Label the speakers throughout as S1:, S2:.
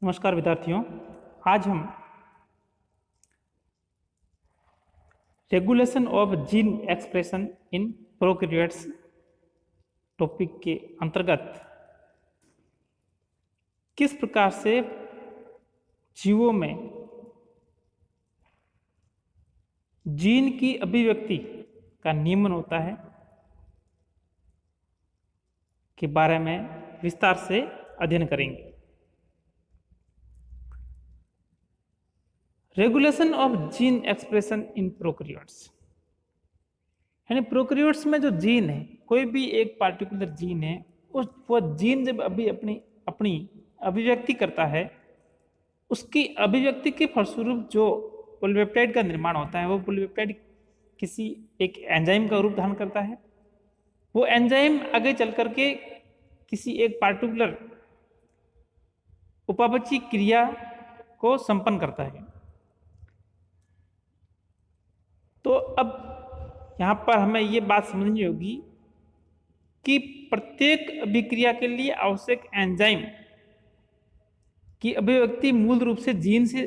S1: नमस्कार विद्यार्थियों। आज हम regulation of gene expression in prokaryotes topic के अंतर्गत किस प्रकार से जीवों में जीन की अभिव्यक्ति का नियमन होता है के बारे में विस्तार से अध्ययन करेंगे। Regulation of gene expression in prokaryotes, यानी प्रोकैरियोट्स में जो जीन है, कोई भी एक पार्टिकुलर जीन है, वो जीन जब अपनी अभिव्यक्ति करता है, उसकी अभिव्यक्ति के फलस्वरूप जो पॉलीपेप्टाइड का निर्माण होता है, वो पॉलीपेप्टाइड किसी एक एंजाइम का रूप धारण करता है। वो एंजाइम आगे चल करके किसी एक पार्टिकुलर उपापचयी क्रिया को संपन्न करता है। तो अब यहाँ पर हमें ये बात समझनी होगी कि प्रत्येक अभिक्रिया के लिए आवश्यक एंजाइम की अभिव्यक्ति मूल रूप से जीन से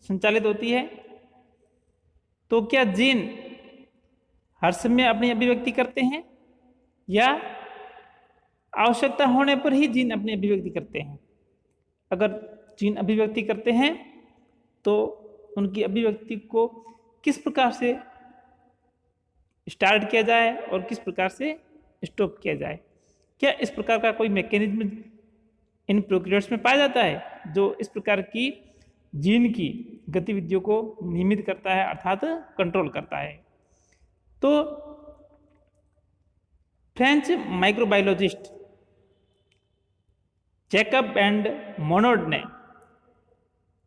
S1: संचालित होती है। तो क्या जीन हर समय अपनी अभिव्यक्ति करते हैं या आवश्यकता होने पर ही जीन अपनी अभिव्यक्ति करते हैं? अगर जीन अभिव्यक्ति करते हैं तो उनकी अभिव्यक्ति को किस प्रकार से स्टार्ट किया जाए और किस प्रकार से स्टॉप किया जाए? क्या इस प्रकार का कोई मैकेनिज्म इन प्रोकैरियोट्स में पाया जाता है जो इस प्रकार की जीन की गतिविधियों को नियमित करता है, अर्थात कंट्रोल करता है? तो French microbiologist Jacob and Monod ने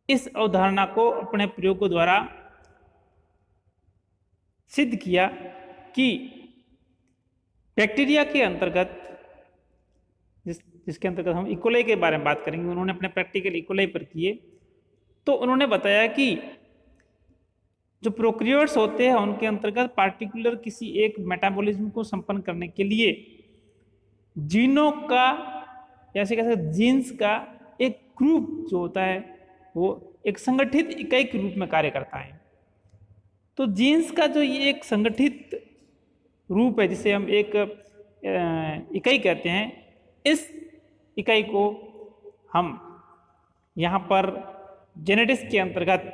S1: इस अवधारणा को अपने प्रयोगों द्वारा सिद्ध किया कि बैक्टीरिया के अंतर्गत, जिसके अंतर्गत हम इकोलाई के बारे में बात करेंगे, उन्होंने अपने प्रैक्टिकल इकोलाई पर किए। तो उन्होंने बताया कि जो प्रोकैरियोट्स होते हैं उनके अंतर्गत पार्टिकुलर किसी एक मेटाबॉलिज्म को संपन्न करने के लिए जीनों का, जैसे कह सकते जीन्स का एक ग्रुप जो होता है वो एक संगठित इकाई के रूप में कार्य करता है। तो जीन्स का जो ये एक संगठित रूप है, जिसे हम एक इकाई कहते हैं, इस इकाई को हम यहाँ पर जेनेटिक्स के अंतर्गत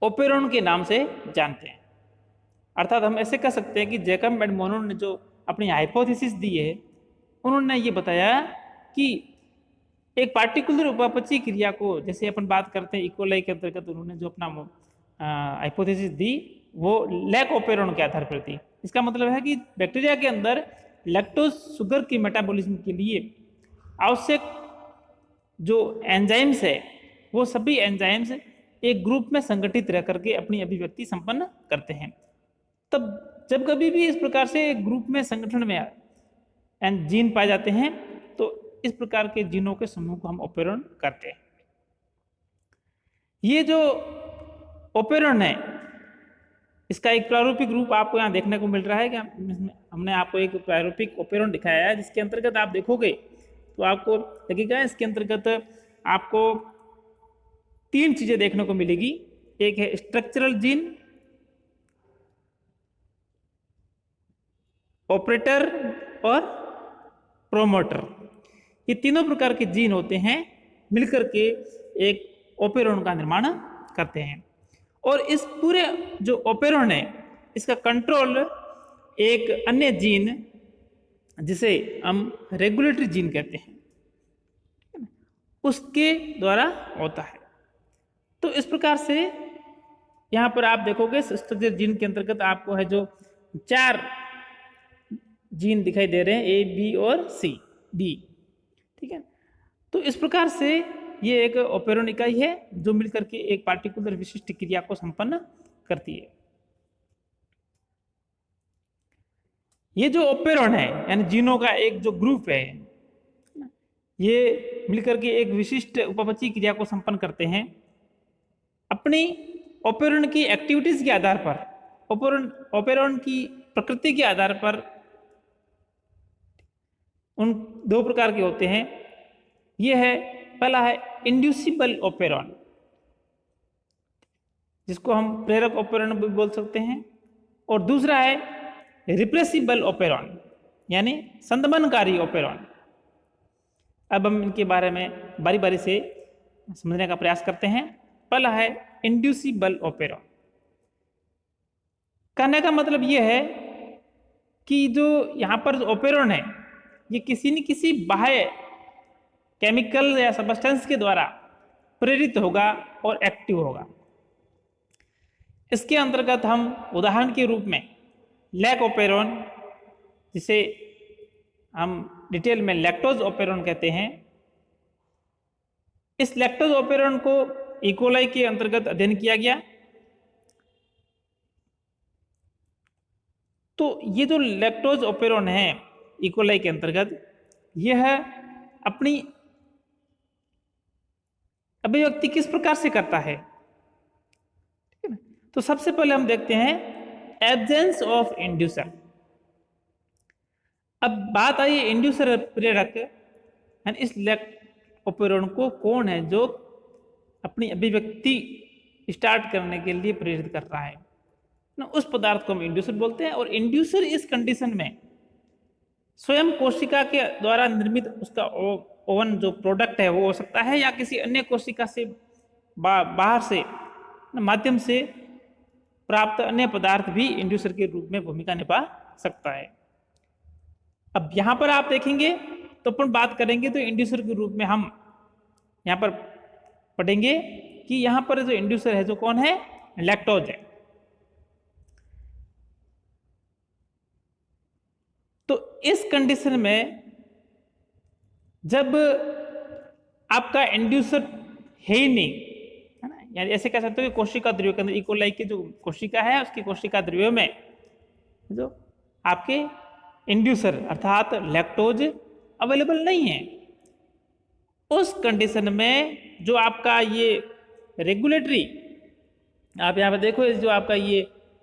S1: ओपेरॉन के नाम से जानते हैं। अर्थात हम ऐसे कह सकते हैं कि जैकब एंड मोनोड ने जो अपनी हाइपोथेसिस दी है, उन्होंने ये बताया कि एक पार्टिकुलर उपापचयी क्रिया को, जैसे अपन बात करते हैं इकोलाई के अंतर्गत, उन्होंने जो अपना हाइपोथेसिस दी वो लैक ओपेरॉन के आधार पर थी। इसका मतलब है कि बैक्टीरिया के अंदर लैक्टोज शुगर की मेटाबॉलिज्म के लिए आवश्यक जो एंजाइम्स है, वो सभी एंजाइम्स एक ग्रुप में संगठित रह करके अपनी अभिव्यक्ति संपन्न करते हैं। तब जब कभी भी इस प्रकार से एक ग्रुप में संगठन में जीन पाए जाते हैं तो इस प्रकार के जीनों के समूह को हम ओपेरॉन करते हैं। ये जो ओपेरॉन है, इसका एक प्रारूपिक रूप आपको यहाँ देखने को मिल रहा है कि हमने आपको एक प्रारूपिक ओपेरॉन दिखाया है, जिसके अंतर्गत आप देखोगे तो आपको लगेगा इसके अंतर्गत आपको तीन चीजें देखने को मिलेगी। एक है स्ट्रक्चरल जीन, ऑपरेटर और प्रोमोटर। ये तीनों प्रकार के जीन होते हैं, मिलकर के एक ओपेरॉन का निर्माण करते हैं। और इस पूरे जो ओपेरॉन है, इसका कंट्रोल एक अन्य जीन, जिसे हम रेगुलेटरी जीन कहते हैं, उसके द्वारा होता है। तो इस प्रकार से यहाँ पर आप देखोगे स्ट्रक्चर जीन के अंतर्गत आपको है जो 4 जीन दिखाई दे रहे हैं, ए, बी और सी, डी। ठीक है। तो इस प्रकार से ये एक ओपेरॉन इकाई है जो मिलकर के एक पार्टिकुलर विशिष्ट क्रिया को संपन्न करती है। ये जो ओपेरॉन है, यानी जीनों का एक जो ग्रुप है, ये मिलकर के एक विशिष्ट उपापचयी क्रिया को संपन्न करते हैं। अपनी ओपेरॉन की एक्टिविटीज के आधार पर, ओपेरॉन की प्रकृति के आधार पर उन 2 प्रकार के होते हैं। ये है पहला है इंड्यूसिबल ओपेरॉन, जिसको हम प्रेरक ओपेरॉन भी बोल सकते हैं, और दूसरा है रिप्रेसिबल ओपेरॉन यानी संदमनकारी ओपेरॉन। अब हम इनके बारे में बारी बारी से समझने का प्रयास करते हैं। पहला है इंड्यूसिबल ओपेरॉन। कहने का मतलब यह है कि जो यहाँ पर जो ओपेरॉन है ये किसी न किसी बाह्य केमिकल या सब्सटेंस के द्वारा प्रेरित होगा और एक्टिव होगा। इसके अंतर्गत हम उदाहरण के रूप में लैक ओपेरॉन, जिसे हम डिटेल में लैक्टोज ओपेरॉन कहते हैं, इस लैक्टोज ओपेरॉन को इकोलाई के अंतर्गत अध्ययन किया गया। तो ये जो लैक्टोज ओपेरॉन है इकोलाई के अंतर्गत, यह अपनी अभिव्यक्ति किस प्रकार से करता है, ठीक है ना। तो सबसे पहले हम देखते हैं एब्सेंस ऑफ इंड्यूसर। अब बात आई इंड्यूसर प्रेरक, इस लैक्टोज ओपेरॉन को कौन है जो अपनी अभिव्यक्ति स्टार्ट करने के लिए प्रेरित कर रहा है ना, उस पदार्थ को हम इंड्यूसर बोलते हैं। और इंड्यूसर इस कंडीशन में स्वयं कोशिका के द्वारा निर्मित उसका ओवन जो प्रोडक्ट है वो हो सकता है, या किसी अन्य कोशिका से बाहर से माध्यम से प्राप्त अन्य पदार्थ भी इंड्यूसर के रूप में भूमिका निभा सकता है। अब यहाँ पर आप देखेंगे तो अपन बात करेंगे तो इंड्यूसर के रूप में हम यहाँ पर पढ़ेंगे कि यहाँ पर जो इंड्यूसर है जो कौन है, लैक्टोज है। तो इस कंडीशन में जब आपका इंड्यूसर है ही नहीं, है ना, यानी ऐसे कह सकते हो कि कोशिका द्रव्य के अंदर इकोलाई की जो कोशिका है उसकी कोशिका द्रव्य में जो आपके इंड्यूसर अर्थात लैक्टोज अवेलेबल नहीं है, उस कंडीशन में जो आपका ये रेगुलेटरी, आप यहाँ पे देखो जो आपका ये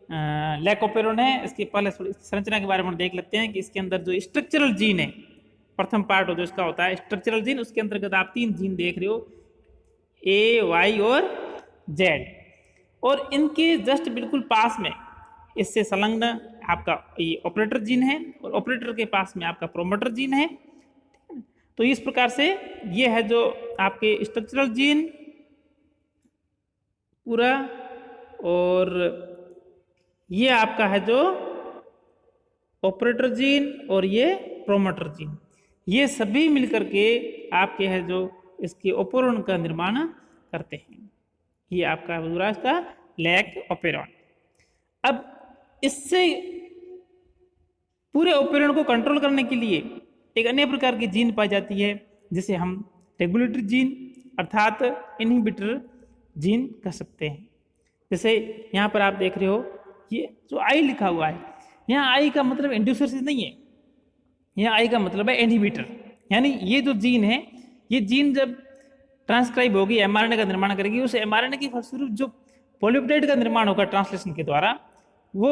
S1: लैक ओपेरॉन है, इसके पहले संरचना के बारे में देख लेते हैं कि इसके अंदर जो स्ट्रक्चरल जीन है, प्रथम पार्ट जो इसका होता है स्ट्रक्चरल जीन, उसके अंतर्गत आप 3 जीन देख रहे हो, ए, वाई और जेड, और इनके जस्ट बिल्कुल पास में इससे संलग्न आपका ये ऑपरेटर जीन है, और ऑपरेटर के पास में आपका प्रोमोटर जीन है। तो इस प्रकार से ये है जो आपके स्ट्रक्चरल जीन पूरा, और ये आपका है जो ऑपरेटर जीन और ये प्रोमोटर जीन, ये सभी मिलकर के आपके है जो इसके ओपेरॉन का निर्माण करते हैं। ये आपका पूरा इसका लैक ओपेरॉन। अब इससे पूरे ओपेरॉन को कंट्रोल करने के लिए एक अन्य प्रकार की जीन पाई जाती है, जिसे हम रेगुलेटरी जीन अर्थात इनहिबिटर जीन कह सकते हैं। जैसे यहाँ पर आप देख रहे हो ये जो आई लिखा हुआ है, यहाँ आई का मतलब इंड्यूसर से नहीं है, यहाँ आई का मतलब है इनहिबिटर, यानी ये जो जीन है, ये जीन जब ट्रांसक्राइब होगी, एमआरएनए का निर्माण करेगी, उस एमआरएनए के फलस्वरूप जो पॉलीपेप्टाइड का निर्माण होगा ट्रांसलेशन के द्वारा, वो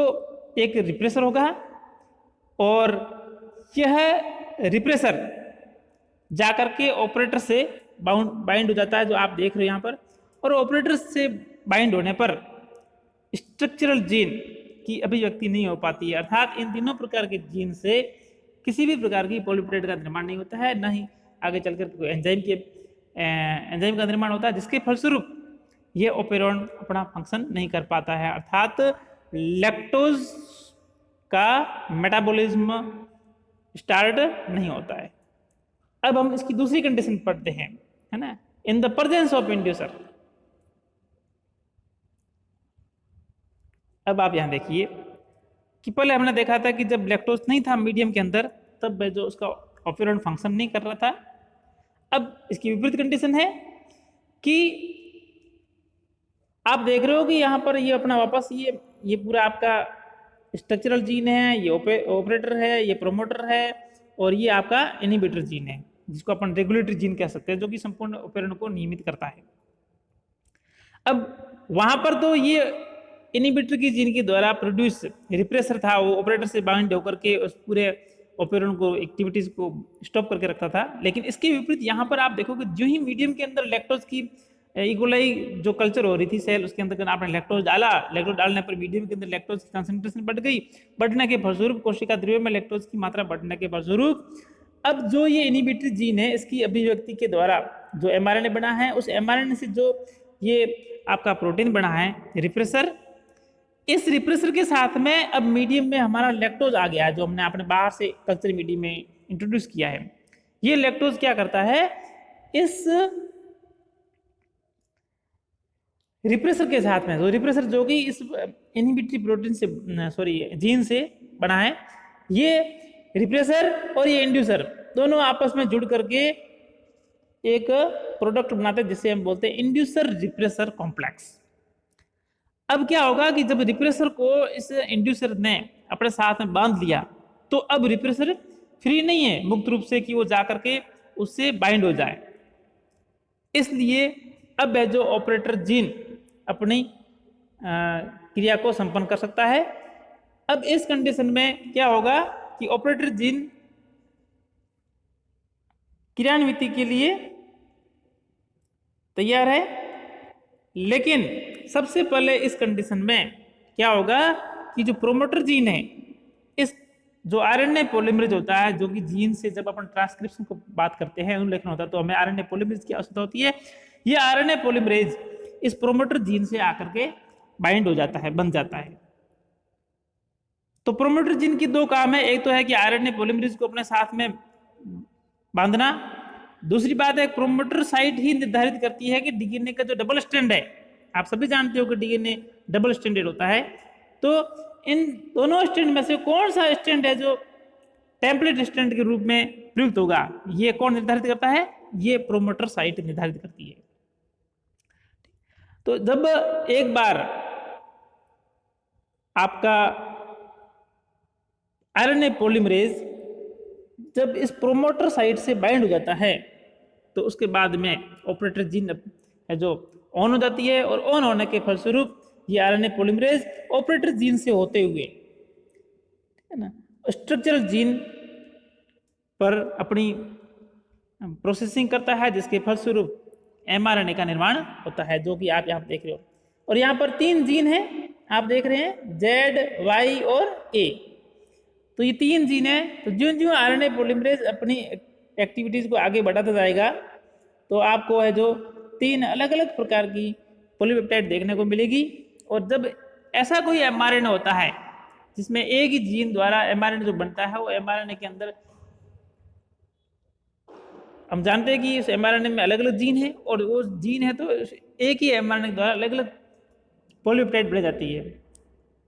S1: एक रिप्रेसर होगा, और यह रिप्रेसर जाकर के ऑपरेटर से बाइंड हो जाता है, जो आप देख रहे हो यहाँ पर, और ऑपरेटर से बाइंड होने पर स्ट्रक्चरल जीन की अभिव्यक्ति नहीं हो पाती है, अर्थात इन तीनों प्रकार के जीन से किसी भी प्रकार की पॉलीपेप्टाइड का निर्माण नहीं होता है, न ही आगे चलकर कोई एंजाइम का निर्माण होता है, जिसके फलस्वरूप ये ओपेरॉन अपना फंक्शन नहीं कर पाता है, अर्थात लैक्टोज का मेटाबॉलिज्म स्टार्ट नहीं होता है। अब हम इसकी दूसरी कंडीशन पढ़ते हैं, है ना, in the presence of inducer. अब आप यहां देखिए कि पहले हमने देखा था कि जब लैक्टोज नहीं था मीडियम के अंदर, तब जो उसका ओपेरॉन फंक्शन नहीं कर रहा था। अब इसकी विपरीत कंडीशन है कि आप देख रहे हो कि यहाँ पर ये अपना वापस ये पूरा आपका स्ट्रक्चरल जीन है, ये ऑपरेटर है, ये प्रोमोटर है, और ये आपका इनहिबिटर जीन है, जिसको अपन रेगुलेटरी जीन कह सकते हैं, जो कि संपूर्ण ओपेरॉन को नियमित करता है। अब वहां पर तो ये इनहिबिटर की जीन के द्वारा प्रोड्यूस रिप्रेसर था, वो ऑपरेटर से बाइंड होकर के उस पूरे ऑपेरन को, एक्टिविटीज को स्टॉप करके रखता था। लेकिन इसके विपरीत यहाँ पर आप देखोगे जो ही मीडियम के अंदर लैक्टोज की इकोलाई जो कल्चर हो रही थी सेल, उसके अंदर आपने लैक्टोज डाला, लैक्टोज डालने पर मीडियम के अंदर लैक्टोज की कंसंट्रेशन बढ़ गई, बढ़ने के फलस्वरूप कोशिका द्रव्य में लैक्टोज की मात्रा बढ़ने के फलस्वरूप अब जो ये इनहिबिटरी जीन है, इसकी अभिव्यक्ति के द्वारा जो एमआरएनए बना है, उस एमआरएनए से जो ये आपका प्रोटीन बना है रिप्रेसर, इस रिप्रेसर के साथ में अब मीडियम में हमारा लैक्टोज आ गया है, जो हमने अपने बाहर से कल्चर मीडियम में इंट्रोड्यूस किया है। ये लैक्टोज क्या करता है, इस रिप्रेसर के साथ में, तो रिप्रेसर जो कि इस इनहिबिटरी प्रोटीन से, सॉरी जीन से बना है, ये रिप्रेसर और ये इंड्यूसर दोनों आपस में जुड़ करके एक प्रोडक्ट बनाते हैं जिसे हम बोलते हैं इंड्यूसर रिप्रेसर कॉम्प्लेक्स। अब क्या होगा कि जब रिप्रेसर को इस इंड्यूसर ने अपने साथ में बांध लिया, तो अब रिप्रेसर फ्री नहीं है मुक्त रूप से कि वो जा करके उससे बाइंड हो जाए। इसलिए अब जो ऑपरेटर जीन अपनी क्रिया को संपन्न कर सकता है। अब इस कंडीशन में क्या होगा कि ऑपरेटर जीन क्रियान्विति के लिए तैयार है, लेकिन सबसे पहले इस कंडीशन में क्या होगा कि जो प्रोमोटर जीन है, इस जो आरएनए पॉलीमरेज होता है, जो कि जीन से जब अपन ट्रांसक्रिप्शन को बात करते हैं लिखना होता है, तो हमें आरएनए पॉलीमरेज की आवश्यकता होती है। ये आरएनए पॉलीमरेज इस प्रोमोटर जीन से आकर के बाइंड हो जाता है, बन जाता है। तो प्रोमोटर जीन की दो काम है, एक तो है कि आरएनए पॉलीमरेज को अपने साथ में बांधना, दूसरी बात है प्रोमोटर साइट ही निर्धारित करती है कि डीएनए का जो डबल स्ट्रैंड है, आप सभी जानते हो कि डीएनए डबल स्ट्रैंडेड होता है, तो इन दोनों स्ट्रैंड में से कौन सा स्ट्रैंड है जो टेम्पलेट स्ट्रैंड के रूप में प्रयुक्त होगा, ये कौन निर्धारित करता है, ये प्रोमोटर साइट निर्धारित करती है। तो जब एक बार आपका आरएनए पॉलीमरेज जब इस प्रोमोटर साइट से बाइंड हो जाता है, तो उसके बाद में ऑपरेटर जीन है जो ऑन हो जाती है, और ऑन होने के फलस्वरूप ये आरएनए पॉलीमरेज ऑपरेटर जीन से होते हुए, है ना, स्ट्रक्चरल जीन पर अपनी प्रोसेसिंग करता है, जिसके फलस्वरूप एमआरएनए का निर्माण होता है, जो कि आप यहाँ देख रहे हो। और यहाँ पर 3 जीन हैं, आप देख रहे हैं Z, Y और A। तो ये 3 जीन है, तो ज्यों ज्यों आरएनए पॉलीमरेज अपनी एक्टिविटीज को आगे बढ़ाता जाएगा, तो आपको है जो 3 अलग अलग प्रकार की पॉलीपेप्टाइड देखने को मिलेगी। और जब ऐसा कोई एमआरएनए होता है जिसमें एक ही जीन द्वारा एमआरएनए जो बनता है, वो एमआरएनए के अंदर हम जानते हैं कि इस एमआरएनए में अलग अलग जीन है, और वो जीन है तो एक ही एमआरएनए द्वारा अलग अलग पॉलीपेप्टाइड बढ़ जाती है।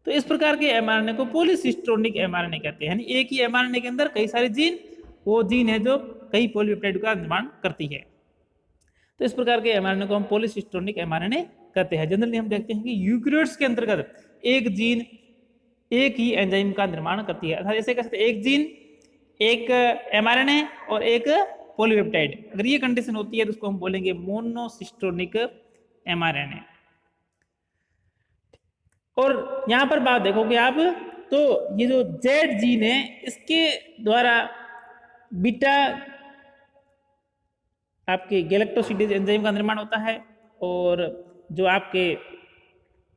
S1: तो इस प्रकार के एमआरएनए को पॉलीसिस्टोनिक एमआरएनए कहते हैं, यानी एक ही एमआरएनए के अंदर कई सारे जीन, वो जीन है जो कई पॉलीपेप्टाइड का निर्माण करती है। तो इस प्रकार के एमआरएनए को हम पॉलीसिस्टोनिक एमआरएनए कहते हैं। जनरली हम देखते हैं कि यूकैरियोट्स के अंतर्गत एक जीन एक ही एंजाइम का निर्माण करती है, अर्थात ऐसे कह सकते हैं एक जीन एक एमआरएनए और एक पॉलीपेप्टाइड। अगर ये कंडीशन होती है तो उसको हम बोलेंगे मोनोसिस्टोनिक एमआरएनए। और यहाँ पर बात देखोगे आप, तो ये जो जेड जीन है, इसके द्वारा बीटा आपके गैलेक्टोसिडेज एंजाइम का निर्माण होता है, और जो आपके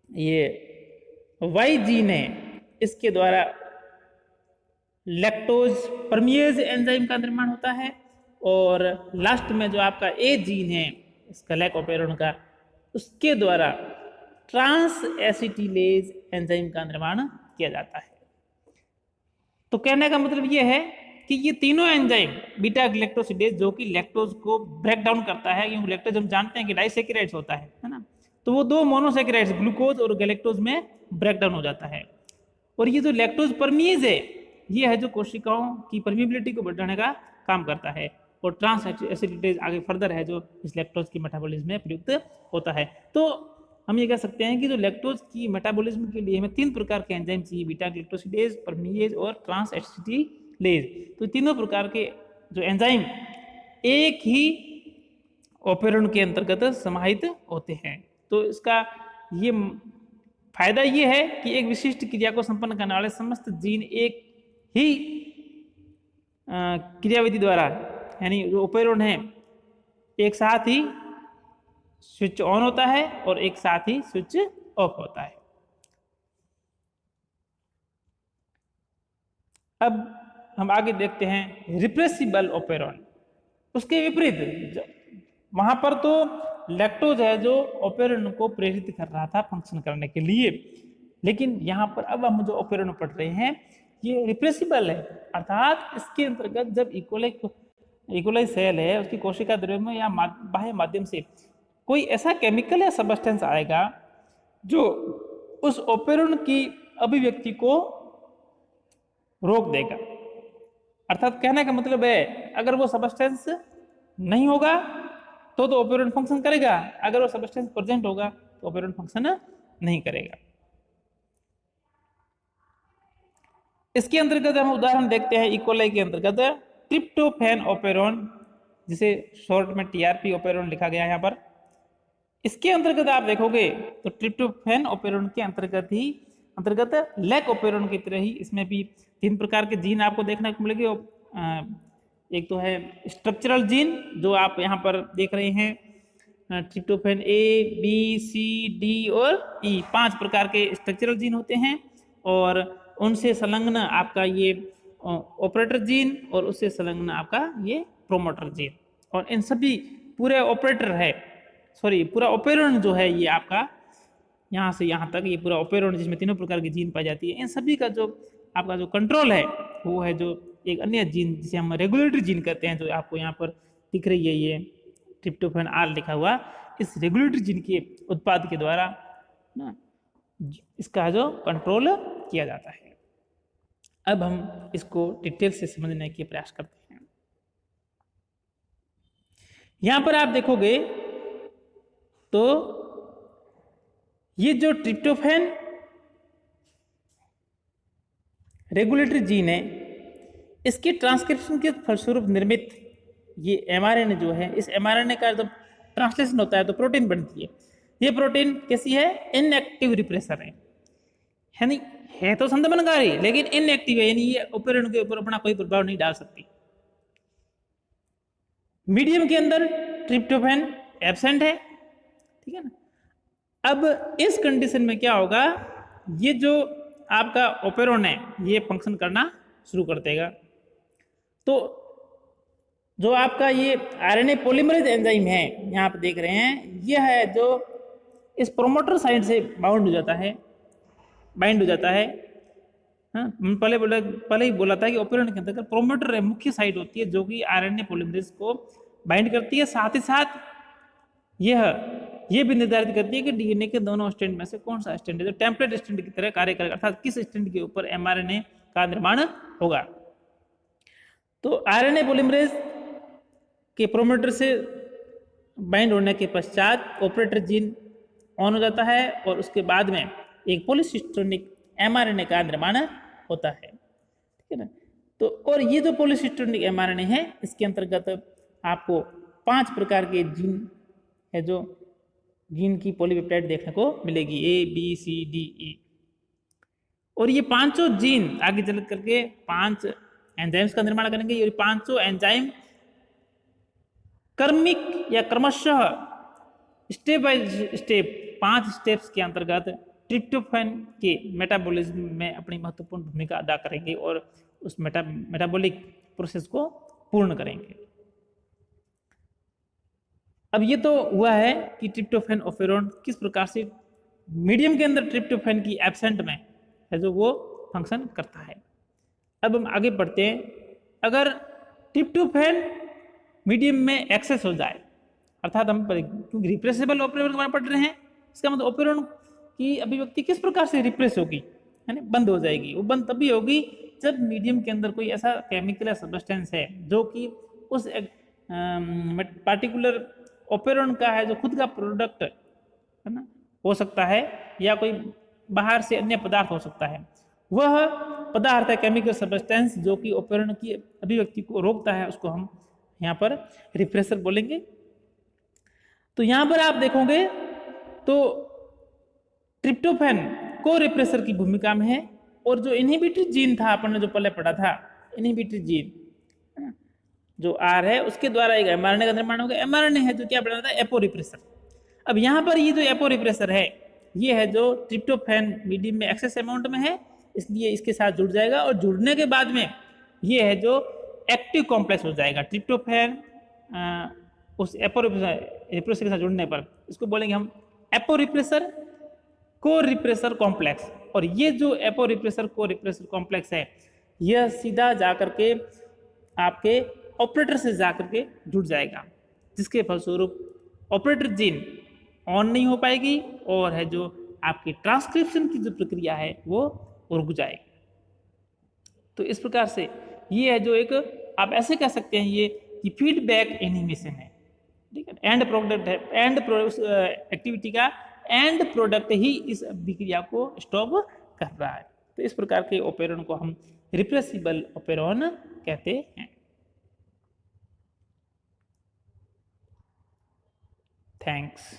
S1: ये वाई जीन है, इसके द्वारा लैक्टोज परमिएज एंजाइम का निर्माण होता है, और लास्ट में जो आपका ए जीन है इसका लैकोपेरोन का, उसके द्वारा ट्रांस एसिटिलेज एंजाइम का निर्माण किया जाता है। तो कहने का मतलब ये है कि ये तीनों एंजाइम बीटा गैलेक्टोसिडेज जो कि लैक्टोज को ब्रेक डाउन करता है, क्योंकि लैक्टोज हम जानते हैं कि डाइसैकेराइड्स होता है ना, तो वो 2 मोनोसैकेराइड्स ग्लूकोज और गैलेक्टोज में ब्रेक डाउन हो जाता है। और ये जो लैक्टोज परमिएज है, ये है जो कोशिकाओं की परमिबिलिटी को बढ़ाने का काम करता है, और ट्रांस एसिटिलेज आगे फर्दर है जो इस लैक्टोज की मेटाबॉलिज्म में प्रयुक्त होता है। तो हम ये कह सकते हैं कि जो लैक्टोज की मेटाबॉलिज्म के लिए हमें 3 प्रकार के एंजाइम चाहिए, बीटा ग्लैक्टोसिडेज, परमिएज और ट्रांस एसिटिलेज। तो तीनों प्रकार के जो एंजाइम एक ही ऑपेरन के अंतर्गत समाहित होते हैं। तो इसका ये फायदा ये है कि एक विशिष्ट क्रिया को संपन्न करने वाले समस्त जीन एक ही क्रियाविधि द्वारा, यानी जो ओपेरोन है एक साथ ही स्विच ऑन होता है और एक साथ ही स्विच ऑफ होता है। अब हम आगे देखते हैं रिप्रेसिबल ओपेरोन। उसके विपरीत वहां पर तो लैक्टोज है जो ओपेरोन को प्रेरित कर रहा था फंक्शन करने के लिए, लेकिन यहाँ पर अब हम जो ओपेरोन पढ़ रहे हैं ये रिप्रेसिबल है, अर्थात इसके अंतर्गत जब इकोलाई सेल है उसकी कोशिका द्रव्य में या बाह्य माध्यम से कोई ऐसा केमिकल या सबस्टेंस आएगा जो उस ओपेरोन की अभिव्यक्ति को रोक देगा। अर्थात कहने का मतलब है अगर वो सबस्टेंस नहीं होगा तो ओपेरोन फंक्शन करेगा, अगर वो सबस्टेंस प्रेजेंट होगा तो ओपेरोन फंक्शन नहीं करेगा। इसके अंतर्गत हम उदाहरण देखते हैं इकोलाई के अंतर्गत ट्रिप्टोफैन ओपेरोन, जिसे शॉर्ट में टीआरपी ओपेरोन लिखा गया है यहाँ पर। इसके अंतर्गत आप देखोगे तो ट्रिप्टोफैन ओपेरोन के अंतर्गत लैक ओपेरोन की तरह ही इसमें भी 3 प्रकार के जीन आपको देखने को मिलेंगे। एक तो है स्ट्रक्चरल जीन जो आप यहाँ पर देख रहे हैं, tryptophan A B C D और ई 5 प्रकार के स्ट्रक्चरल जीन होते हैं, और उनसे संलग्न आपका ये ऑपरेटर जीन और उससे संलग्न आपका ये प्रोमोटर जीन, और इन सभी पूरे पूरा ओपेरोन जो है ये आपका यहाँ से यहाँ तक ये पूरा ओपेरोन जिसमें 3 प्रकार की जीन पाई जाती है, इन सभी का जो आपका जो कंट्रोल है वो है जो एक अन्य जीन जिसे हम रेगुलेटरी जीन कहते हैं, जो आपको यहाँ पर दिख रही है ये ट्रिप्टोफैन आर लिखा हुआ, इस रेगुलेटरी जीन के उत्पाद के द्वारा ना इसका जो कंट्रोल किया जाता है। अब हम इसको डिटेल से समझने के प्रयास करते हैं। यहां पर आप देखोगे तो ये जो ट्रिप्टोफैन रेगुलेटरी जीन है इसके ट्रांसक्रिप्शन के फलस्वरूप निर्मित ये एमआरएनए जो है, इस एमआरएनए का जब ट्रांसलेशन होता है तो प्रोटीन बनती है। ये प्रोटीन कैसी है? इनएक्टिव रिप्रेसर है, यानी है तो संदमनकारी लेकिन इनएक्टिव है, यानी ये ओपेरोन के ऊपर अपना कोई प्रभाव नहीं डाल सकती। मीडियम के अंदर ट्रिप्टोफैन एब्सेंट है, ठीक है ना। अब इस कंडीशन में क्या होगा, ये जो आपका ओपेरोन है ये फंक्शन करना शुरू कर देगा। तो जो आपका ये आरएनए पॉलीमरेज एंजाइम है यहाँ पे देख रहे हैं, यह है जो इस प्रोमोटर साइड से बाइंड हो जाता है। हाँ, पहले ही बोला था कि ओपेरोन के अंतर्गत प्रोमोटर मुख्य साइड होती है जो कि आरएनए पॉलीमरेज को बाइंड करती है, साथ ही साथ ये भी निर्धारित करती है कि डीएनए के दोनों स्टैंड में से कौन सा स्टैंड है जो टेम्पलेट स्टैंड की तरह कार्य करेगा, अर्थात किस स्टैंड के ऊपर एमआरएनए का निर्माण होगा। तो आरएनए पॉलीमरेज के प्रोमोटर से बाइंड होने के पश्चात ऑपरेटर जीन ऑन हो जाता है और उसके बाद में एक पॉलीसिस्टोनिक एमआरएनए का निर्माण होता है, ठीक है ना। तो और ये जो पॉलीसिस्टोनिक एमआरएनए है इसके अंतर्गत आपको 5 प्रकार के जीन है जो जीन की पॉलीपेप्टाइड देखने को मिलेगी, ए बी सी डी ई, और ये 5 जीन आगे चल करके 5 एंजाइम्स का निर्माण करेंगे। ये 5 एंजाइम क्रमिक या क्रमशः स्टेप बाय स्टेप 5 स्टेप्स के अंतर्गत ट्रिप्टोफैन के मेटाबॉलिज्म में अपनी महत्वपूर्ण भूमिका अदा करेंगे और उस मेटाबॉलिक प्रोसेस को पूर्ण करेंगे। अब ये तो हुआ है कि ट्रिप्टोफैन ओपेरोन किस प्रकार से मीडियम के अंदर ट्रिप्टोफैन की एब्सेंट में है जो वो फंक्शन करता है। अब हम आगे बढ़ते हैं। अगर ट्रिप्टोफैन मीडियम में एक्सेस हो जाए, अर्थात हम क्योंकि रिप्रेसिबल ओपेरोन के बारे में पढ़ रहे हैं, इसका मतलब ओपेरोन की अभिव्यक्ति किस प्रकार से रिप्रेस होगी, यानी बंद हो जाएगी। वो बंद तभी होगी जब मीडियम के अंदर कोई ऐसा केमिकल या सब्सटेंस है जो कि उस पार्टिकुलर ओपेरोन का है जो खुद का प्रोडक्ट है ना हो सकता है, या कोई बाहर से अन्य पदार्थ हो सकता है। वह पदार्थ है केमिकल सब्सटेंस जो कि ओपेरोन की अभिव्यक्ति को रोकता है, उसको हम यहाँ पर रिप्रेसर बोलेंगे। तो यहाँ पर आप देखोगे तो ट्रिप्टोफैन को रिप्रेसर की भूमिका में है, और जो इनहिबिटरी जीन था अपन ने जो पहले पढ़ा था, इनहिबिटरी जीन जो आर है उसके द्वारा एक एमआरएनए का निर्माण होगा। एमआरएनए है जो क्या बनाता है, एपो रिप्रेसर। अब यहाँ पर ये जो एपो रिप्रेसर है, ये है जो ट्रिप्टोफैन मीडियम में एक्सेस अमाउंट में है, इसलिए इसके साथ जुड़ जाएगा और जुड़ने के बाद में ये है जो एक्टिव कॉम्प्लेक्स हो जाएगा। ट्रिप्टोफैन उस एपो रिप्रेसर के साथ जुड़ने पर इसको बोलेंगे हम एपो रिप्रेसर को रिप्रेसर कॉम्प्लेक्स। और ये जो एपो रिप्रेसर को रिप्रेसर कॉम्प्लेक्स है, यह सीधा जाकर के आपके ऑपरेटर से जाकर के जुड़ जाएगा, जिसके फलस्वरूप ऑपरेटर जीन ऑन नहीं हो पाएगी और है जो आपकी ट्रांसक्रिप्शन की जो प्रक्रिया है वो रुक जाएगी। तो इस प्रकार से ये है जो एक आप ऐसे कह सकते हैं ये कि फीडबैक एनिमेशन है, ठीक है। एंड प्रोडक्ट है, एंड एक्टिविटी का एंड प्रोडक्ट ही इस अभिक्रिया को स्टॉप कर रहा है। तो इस प्रकार के ऑपेरॉन को हम रिप्रेसिबल ऑपेरॉन कहते हैं। थैंक्स।